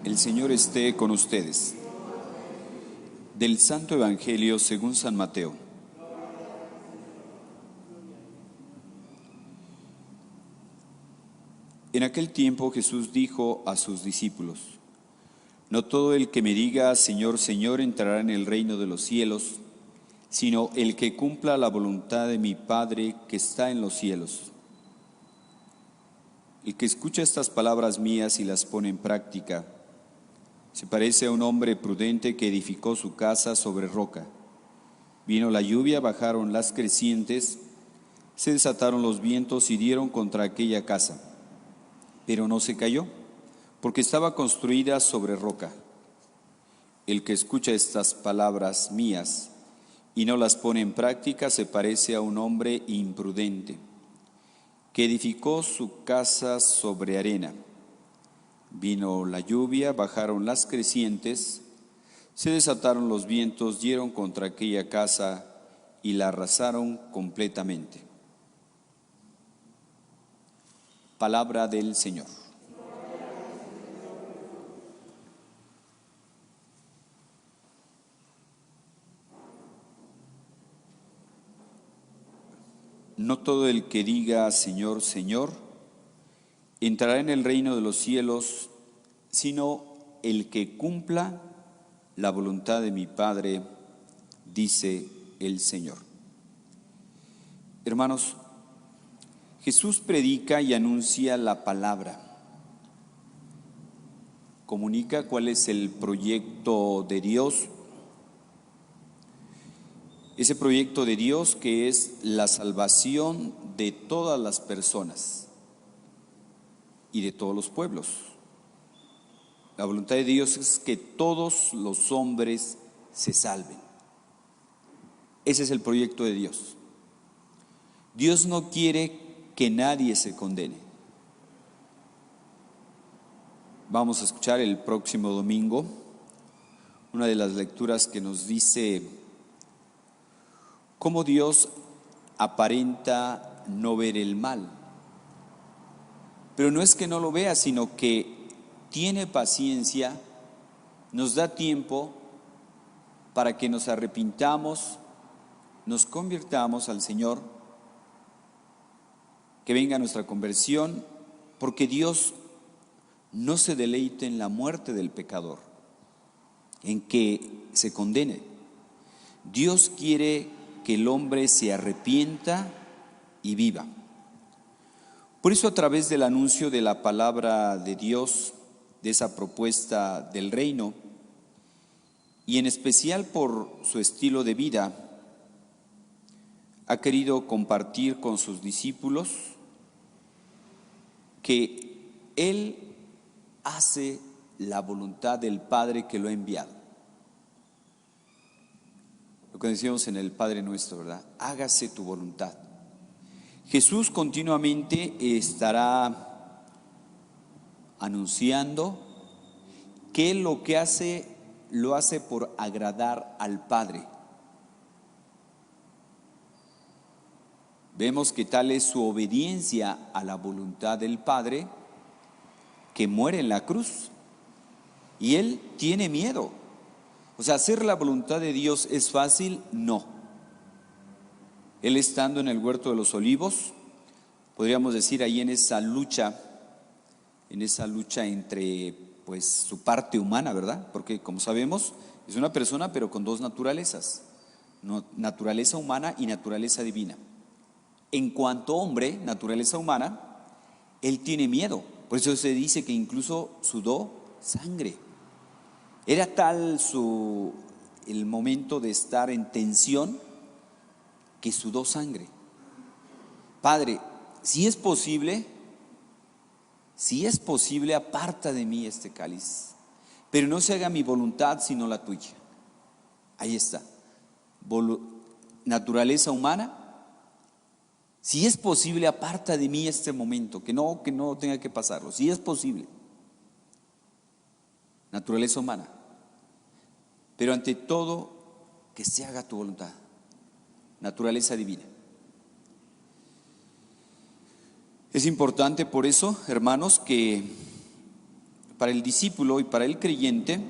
El Señor esté con ustedes. Del Santo Evangelio según San Mateo. En aquel tiempo Jesús dijo a sus discípulos: No todo el que me diga Señor, Señor entrará en el reino de los cielos, sino el que cumpla la voluntad de mi Padre que está en los cielos. El que escucha estas palabras mías y las pone en práctica se parece a un hombre prudente que edificó su casa sobre roca. Vino la lluvia, bajaron las crecientes, se desataron los vientos y dieron contra aquella casa, pero no se cayó, porque estaba construida sobre roca. El que escucha estas palabras mías y no las pone en práctica se parece a un hombre imprudente que edificó su casa sobre arena. Vino la lluvia, bajaron las crecientes, se desataron los vientos, dieron contra aquella casa y la arrasaron completamente. Palabra del Señor. No todo el que diga Señor, Señor entrará en el reino de los cielos, sino el que cumpla la voluntad de mi Padre, dice el Señor. Hermanos, Jesús predica y anuncia la palabra. Comunica cuál es el proyecto de Dios. Ese proyecto de Dios que es la salvación de todas las personas y de todos los pueblos. La voluntad de Dios es que todos los hombres se salven. Ese es el proyecto de Dios. Dios no quiere que nadie se condene. Vamos a escuchar el próximo domingo una de las lecturas que nos dice cómo Dios aparenta no ver el mal. Pero no es que no lo vea, sino que tiene paciencia, nos da tiempo para que nos arrepintamos, nos convirtamos al Señor, que venga nuestra conversión, porque Dios no se deleita en la muerte del pecador, en que se condene. Dios quiere que el hombre se arrepienta y viva. Por eso, a través del anuncio de la palabra de Dios, de esa propuesta del reino, y en especial por su estilo de vida, ha querido compartir con sus discípulos que Él hace la voluntad del Padre que lo ha enviado. Lo que decíamos en el Padre Nuestro, ¿verdad? Hágase tu voluntad. Jesús continuamente estará anunciando que lo que hace, lo hace por agradar al Padre. Vemos que tal es su obediencia a la voluntad del Padre, que muere en la cruz. Y Él tiene miedo. O sea, ¿hacer la voluntad de Dios es fácil? No. Él, estando en el huerto de los olivos, podríamos decir ahí en esa lucha entre pues su parte humana, ¿verdad? Porque como sabemos es una persona pero con dos naturalezas, naturaleza humana y naturaleza divina. En cuanto hombre, naturaleza humana, Él tiene miedo, por eso se dice que incluso sudó sangre. Era tal el momento de estar en tensión que sudó sangre. Padre, si es posible, aparta de mí este cáliz, pero no se haga mi voluntad sino la tuya. Ahí está. Naturaleza humana, si es posible, aparta de mí este momento, que no tenga que pasarlo, si es posible. Naturaleza humana. Pero ante todo, que se haga tu voluntad. Naturaleza divina. Es importante por eso, hermanos, que para el discípulo y para el creyente,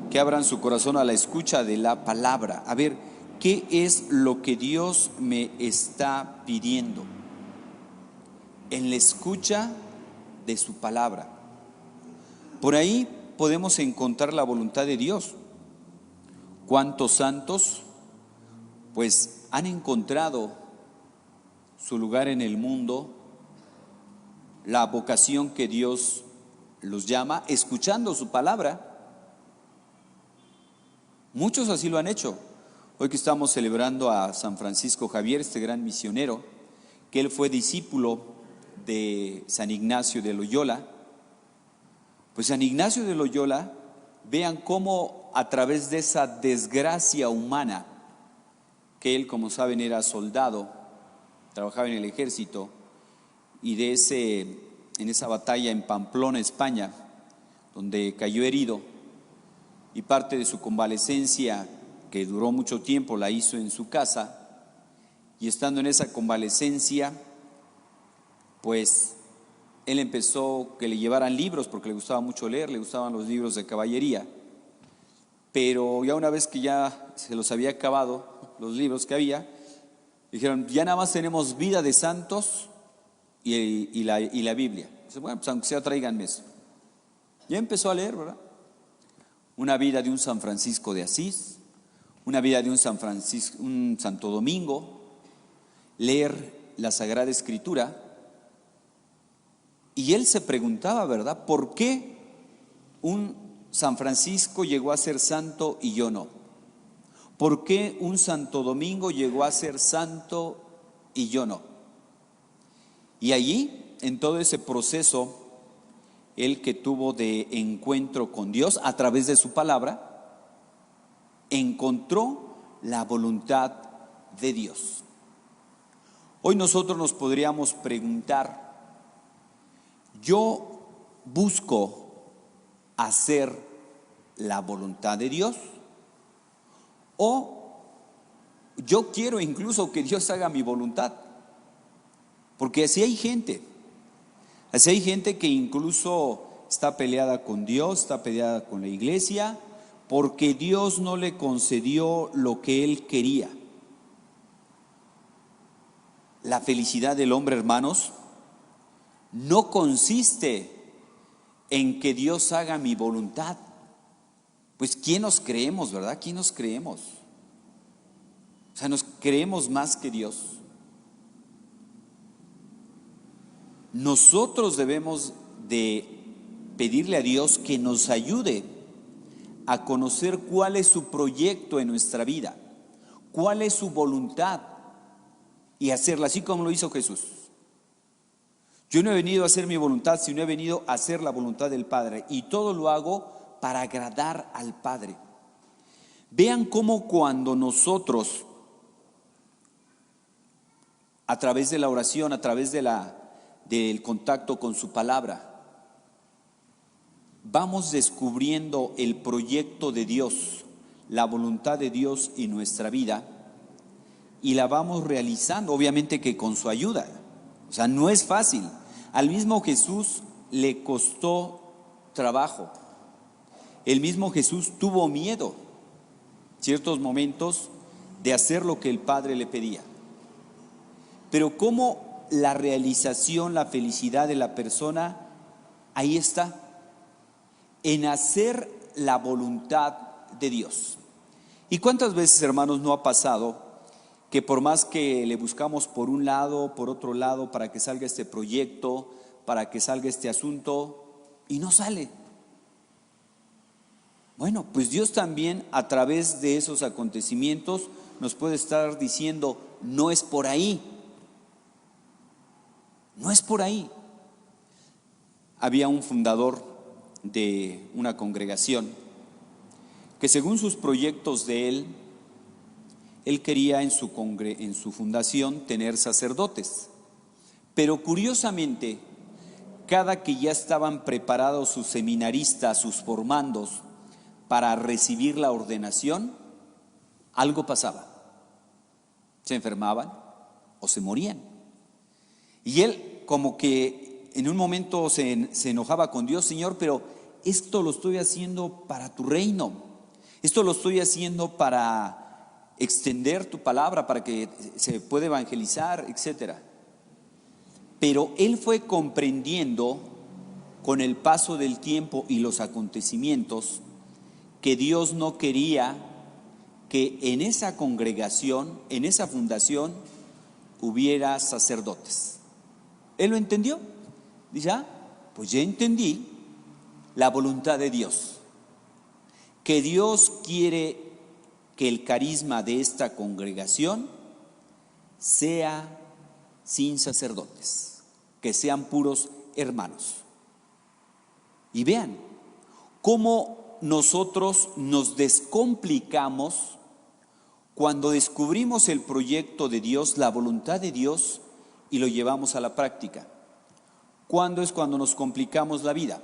que abran su corazón a la escucha de la palabra. A ver, ¿qué es lo que Dios me está pidiendo? En la escucha de su palabra. Por ahí podemos encontrar la voluntad de Dios. ¿Cuántos santos pues han encontrado su lugar en el mundo, la vocación que Dios los llama, escuchando su palabra? Muchos así lo han hecho. Hoy que estamos celebrando a San Francisco Javier, este gran misionero, que él fue discípulo de San Ignacio de Loyola, pues San Ignacio de Loyola, vean cómo a través de esa desgracia humana, que él, como saben, era soldado, trabajaba en el ejército, y en esa batalla en Pamplona, España, donde cayó herido, y parte de su convalecencia, que duró mucho tiempo, la hizo en su casa, y estando en esa convalecencia, pues él empezó que le llevaran libros, porque le gustaba mucho leer, le gustaban los libros de caballería, pero ya una vez que ya se los había acabado los libros que había, dijeron, ya nada más tenemos vida de santos y la Biblia. Dice, bueno, pues aunque sea tráiganme eso. Ya empezó a leer, ¿verdad? Una vida de un San Francisco de Asís, una vida de un Santo Domingo, leer la Sagrada Escritura. Y él se preguntaba, ¿verdad? ¿Por qué un San Francisco llegó a ser santo y yo no? ¿Por qué un Santo Domingo llegó a ser santo y yo no? Y allí, en todo ese proceso, él que tuvo de encuentro con Dios a través de su palabra, encontró la voluntad de Dios. Hoy nosotros nos podríamos preguntar, ¿yo busco hacer la voluntad de Dios? ¿O yo quiero incluso que Dios haga mi voluntad? Porque así hay gente que incluso está peleada con Dios, está peleada con la iglesia, porque Dios no le concedió lo que él quería. La felicidad del hombre, hermanos, no consiste en que Dios haga mi voluntad. Pues ¿quién nos creemos, verdad? ¿Quién nos creemos? O sea, nos creemos más que Dios. Nosotros debemos de pedirle a Dios que nos ayude a conocer cuál es su proyecto en nuestra vida, cuál es su voluntad, y hacerla así como lo hizo Jesús. Yo no he venido a hacer mi voluntad, sino he venido a hacer la voluntad del Padre, y todo lo hago para agradar al Padre. Vean cómo cuando nosotros, a través de la oración, a través del contacto con su palabra, vamos descubriendo el proyecto de Dios, la voluntad de Dios en nuestra vida, y la vamos realizando, obviamente que con su ayuda. O sea, no es fácil. Al mismo Jesús le costó trabajo. El mismo Jesús tuvo miedo, ciertos momentos, de hacer lo que el Padre le pedía. Pero como la realización, la felicidad de la persona, ahí está, en hacer la voluntad de Dios. ¿Y cuántas veces, hermanos, no ha pasado que por más que le buscamos por un lado, por otro lado, para que salga este proyecto, para que salga este asunto, y no sale? Bueno, pues Dios también a través de esos acontecimientos nos puede estar diciendo, no es por ahí, no es por ahí. Había un fundador de una congregación que, según sus proyectos de él quería en su fundación tener sacerdotes, pero curiosamente, cada que ya estaban preparados sus seminaristas, sus formandos, para recibir la ordenación, algo pasaba. Se enfermaban o se morían. Y él como que en un momento se enojaba con Dios: Señor, pero esto lo estoy haciendo para tu reino, esto lo estoy haciendo para extender tu palabra, para que se pueda evangelizar, etcétera. Pero él fue comprendiendo con el paso del tiempo y los acontecimientos que Dios no quería que en esa congregación, en esa fundación, hubiera sacerdotes. Él lo entendió. Dice: pues ya entendí la voluntad de Dios, que Dios quiere que el carisma de esta congregación sea sin sacerdotes, que sean puros hermanos. Y vean cómo nosotros nos descomplicamos cuando descubrimos el proyecto de Dios, la voluntad de Dios, y lo llevamos a la práctica. ¿Cuándo es cuando nos complicamos la vida?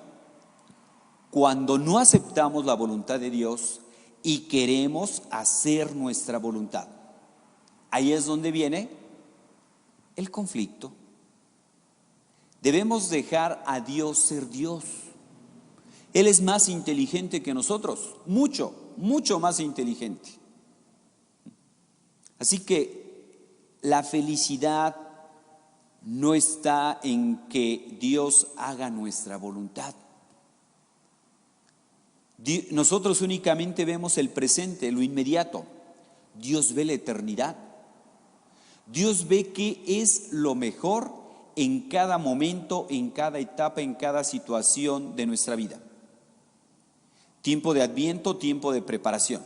Cuando no aceptamos la voluntad de Dios y queremos hacer nuestra voluntad. Ahí es donde viene el conflicto. Debemos dejar a Dios ser Dios. Él es más inteligente que nosotros, mucho, mucho más inteligente. Así que la felicidad no está en que Dios haga nuestra voluntad. Nosotros únicamente vemos el presente, lo inmediato. Dios ve la eternidad. Dios ve qué es lo mejor en cada momento, en cada etapa, en cada situación de nuestra vida. Tiempo de Adviento, tiempo de preparación.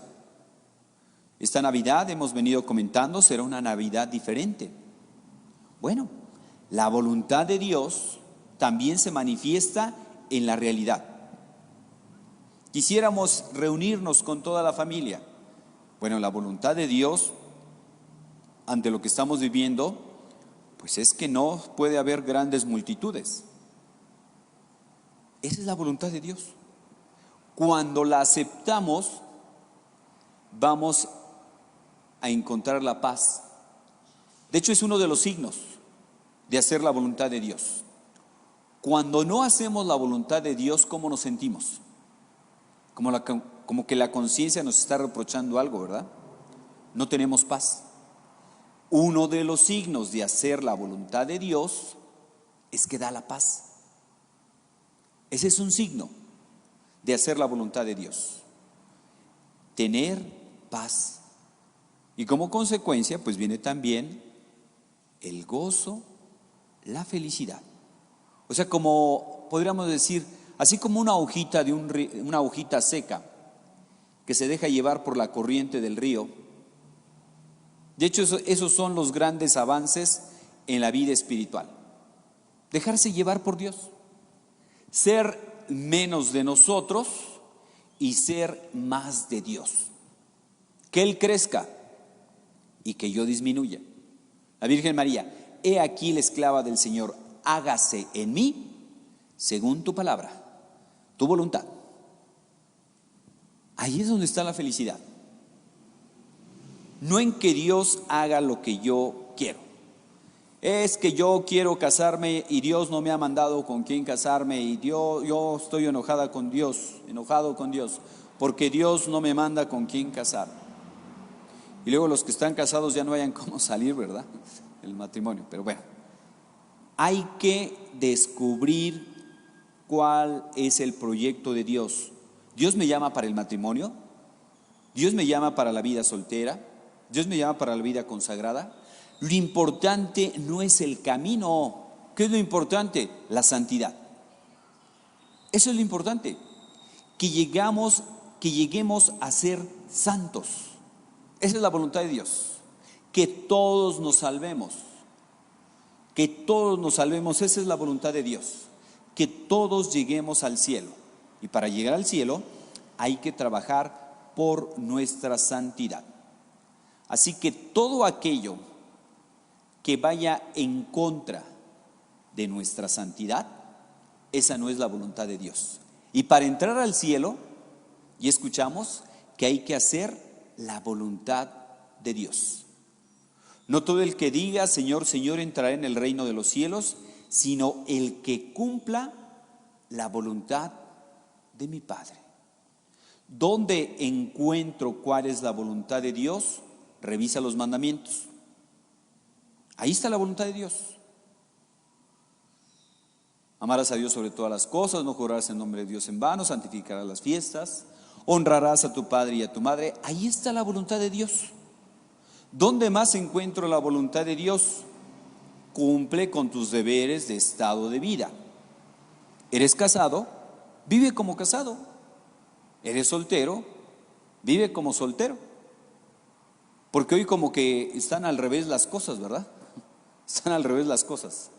Esta Navidad, hemos venido comentando, será una Navidad diferente. Bueno, la voluntad de Dios también se manifiesta en la realidad. Quisiéramos reunirnos con toda la familia. Bueno, la voluntad de Dios ante lo que estamos viviendo, pues es que no puede haber grandes multitudes. Esa es la voluntad de Dios. Cuando la aceptamos, vamos a encontrar la paz. De hecho, es uno de los signos de hacer la voluntad de Dios. Cuando no hacemos la voluntad de Dios, ¿cómo nos sentimos? Como que la conciencia nos está reprochando algo, ¿verdad? No tenemos paz. Uno de los signos de hacer la voluntad de Dios es que da la paz. Ese es un signo de hacer la voluntad de Dios. Tener paz. Y como consecuencia, pues viene también el gozo, la felicidad. O sea, como podríamos decir, así como una hojita una hojita seca que se deja llevar por la corriente del río. De hecho, esos son los grandes avances en la vida espiritual. Dejarse llevar por Dios. Ser menos de nosotros y ser más de Dios. Que Él crezca y que yo disminuya. La Virgen María: he aquí la esclava del Señor, hágase en mí según tu palabra, tu voluntad. Ahí es donde está la felicidad. No en que Dios haga lo que yo quiero. Es que yo quiero casarme y Dios no me ha mandado con quién casarme y yo estoy enojado con Dios, porque Dios no me manda con quién casarme. Y luego los que están casados ya no hayan cómo salir, ¿verdad? El matrimonio. Pero bueno, hay que descubrir cuál es el proyecto de Dios. Dios me llama para el matrimonio, Dios me llama para la vida soltera, Dios me llama para la vida consagrada. Lo importante no es el camino. ¿Qué es lo importante? La santidad. Eso es lo importante. Que lleguemos a ser santos. Esa es la voluntad de Dios. Que todos nos salvemos. Que todos nos salvemos. Esa es la voluntad de Dios. Que todos lleguemos al cielo. Y para llegar al cielo hay que trabajar por nuestra santidad. Así que todo aquello que vaya en contra de nuestra santidad, esa no es la voluntad de Dios. Y para entrar al cielo, y escuchamos que hay que hacer la voluntad de Dios. No todo el que diga Señor, Señor entrará en el reino de los cielos, sino el que cumpla la voluntad de mi Padre. ¿Dónde encuentro cuál es la voluntad de Dios? Revisa los mandamientos. Ahí está la voluntad de Dios. Amarás a Dios sobre todas las cosas, no jurarás en nombre de Dios en vano, santificarás las fiestas, honrarás a tu padre y a tu madre. Ahí está la voluntad de Dios. ¿Dónde más encuentro la voluntad de Dios? Cumple con tus deberes de estado de vida. ¿Eres casado? Vive como casado. ¿Eres soltero? Vive como soltero. Porque hoy como que están al revés las cosas, ¿verdad? Están al revés las cosas.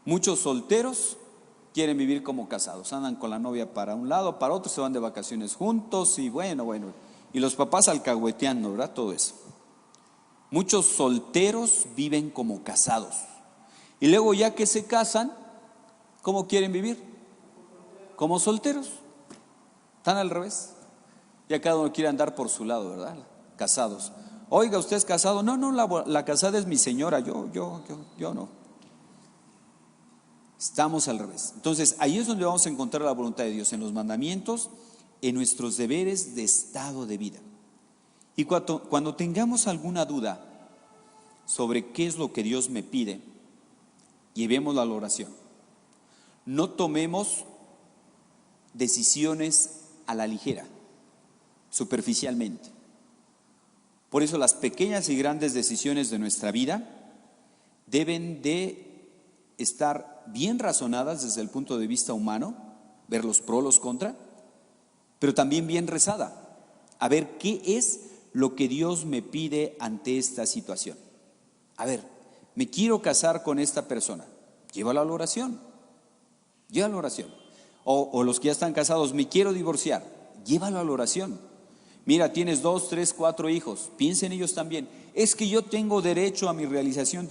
Muchos solteros quieren vivir como casados, andan con la novia para un lado, para otro, se van de vacaciones juntos y bueno, y los papás alcahueteando, ¿verdad? Todo eso. Muchos solteros viven como casados y luego ya que se casan, ¿cómo quieren vivir? Como solteros. Están al revés. Ya cada uno quiere andar por su lado, ¿verdad? Casados. Oiga, ¿usted es casado? No, la casada es mi señora, yo no. Estamos al revés. Entonces, ahí es donde vamos a encontrar la voluntad de Dios, en los mandamientos, en nuestros deberes de estado de vida. Y cuando tengamos alguna duda sobre qué es lo que Dios me pide, llevémosla a la oración. No tomemos decisiones a la ligera, superficialmente. Por eso las pequeñas y grandes decisiones de nuestra vida deben de estar bien razonadas desde el punto de vista humano, ver los pros, los contra, pero también bien rezada, a ver qué es lo que Dios me pide ante esta situación. A ver, me quiero casar con esta persona, llévalo a la oración, llévalo a la oración. O los que ya están casados, me quiero divorciar, llévalo a la oración. Mira, tienes 2, 3, 4 hijos, piensa en ellos también. Es que yo tengo derecho a mi realización,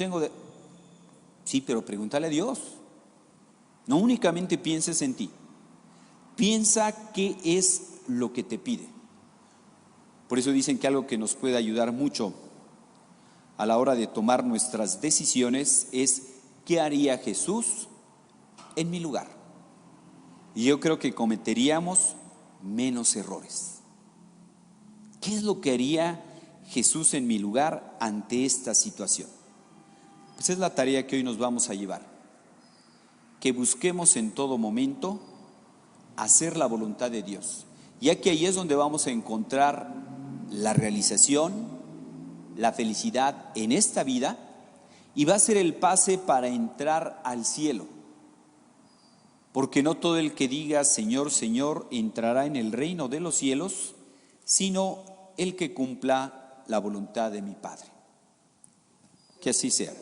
Sí, pero pregúntale a Dios. No únicamente pienses en ti, piensa qué es lo que te pide. Por eso dicen que algo que nos puede ayudar mucho a la hora de tomar nuestras decisiones es ¿qué haría Jesús en mi lugar? Y yo creo que cometeríamos menos errores. ¿Qué es lo que haría Jesús en mi lugar ante esta situación? Pues es la tarea que hoy nos vamos a llevar. Que busquemos en todo momento hacer la voluntad de Dios, ya que ahí es donde vamos a encontrar la realización, la felicidad en esta vida y va a ser el pase para entrar al cielo. Porque no todo el que diga Señor, Señor entrará en el reino de los cielos, sino el que cumpla la voluntad de mi Padre. Que así sea.